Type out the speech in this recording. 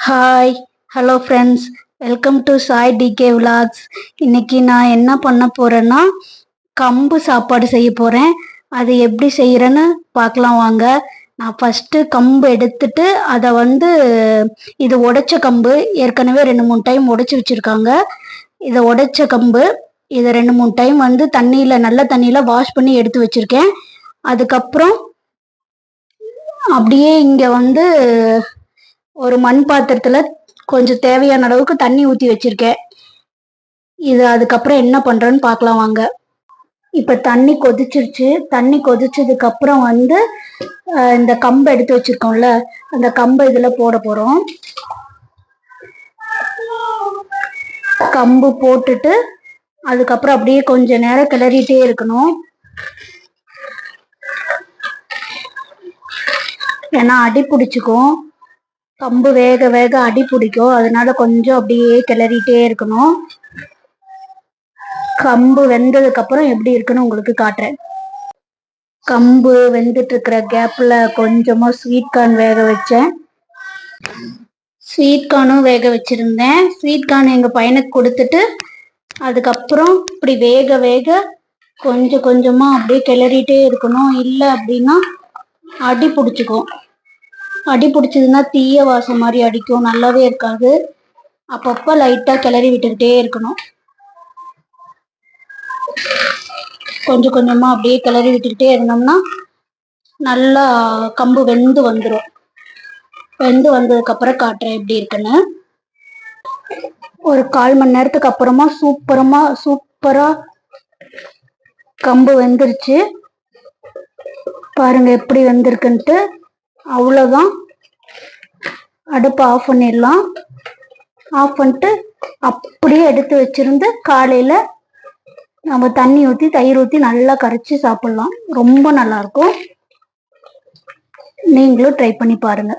Hi, hello friends, welcome to Sai DK vlogs. இன்னைக்கு நான் என்ன பண்ண போறேன்னா கம்பு சாப்பாடு செய்ய போறேன். அது எப்படி செய்யறேன்னு பார்க்கலாம் வாங்க. நான் ஃபர்ஸ்ட் கம்பு எடுத்துட்டு அதை இது உடைச்ச கம்பு, ஏற்கனவே 2-3 டைம் உடைச்சி வச்சிருக்காங்க. இதை உடைச்ச கம்பு இதை 2-3 டைம் நல்ல தண்ணியில வாஷ் பண்ணி எடுத்து வச்சிருக்கேன். அதுக்கப்புறம் அப்படியே இங்க ஒரு மண் பாத்திரத்துல கொஞ்சம் தேவையான அளவுக்கு தண்ணி ஊத்தி வச்சிருக்கேன். இது அதுக்கப்புறம் என்ன பண்றேன்னு பார்க்கலாம் வாங்க. இப்ப தண்ணி கொதிச்சிருச்சு. தண்ணி கொதிச்சதுக்கு அப்புறம் இந்த கம்பை எடுத்து வச்சிருக்கோம்ல, அந்த கம்பை இதுல போட போறோம். கம்பு போட்டுட்டு அதுக்கப்புறம் அப்படியே கொஞ்ச நேரம் கிளறிட்டே இருக்கணும். ஏன்னா அடி பிடிச்சிக்கும். கம்பு வேக வேக அடி பிடிக்கும். அதனால கொஞ்சம் அப்படியே கிளறிட்டே இருக்கணும். கம்பு வெந்ததுக்கு அப்புறம் எப்படி இருக்குன்னு உங்களுக்கு காட்டுறேன். கம்பு வெந்துட்டு இருக்கிற கேப்ல கொஞ்சமா ஸ்வீட் கார்ன் வேக வச்சேன். ஸ்வீட் கார்னும் வேக வச்சிருந்தேன். ஸ்வீட் கார்ன் எங்க பையனுக்கு கொடுத்துட்டு அதுக்கப்புறம் இப்படி வேக வேக கொஞ்சம் கொஞ்சமா அப்படியே கிளறிட்டே இருக்கணும். இல்லை அப்படின்னா அடி பிடிச்சிக்கும். அடி பிடிச்சதுன்னா தீய வாசம் மாதிரி அடிக்கும், நல்லாவே இருக்காது. அப்பப்ப லைட்டா கிளறி விட்டுக்கிட்டே இருக்கணும். கொஞ்சம் கொஞ்சமா அப்படியே கிளறி விட்டுக்கிட்டே இருந்தோம்னா நல்லா கம்பு வெந்து வந்துடும். வெந்து வந்ததுக்கு அப்புறம் காட்டுறேன் எப்படி இருக்குன்னு. ஒரு 1/4 மணி நேரத்துக்கு அப்புறமா சூப்பரா கம்பு வெந்துருச்சு. பாருங்க எப்படி வெந்திருக்குன்ட்டு. அவ்வளவுதான், அடுப்பை ஆஃப் பண்ணிடலாம். ஆஃப் பண்ணிட்டு அப்படியே எடுத்து வச்சிருந்து காலையில நம்ம தண்ணி ஊற்றி தயிர் ஊற்றி நல்லா கரைச்சி சாப்பிடலாம். ரொம்ப நல்லா இருக்கும். நீங்களும் ட்ரை பண்ணி பாருங்க.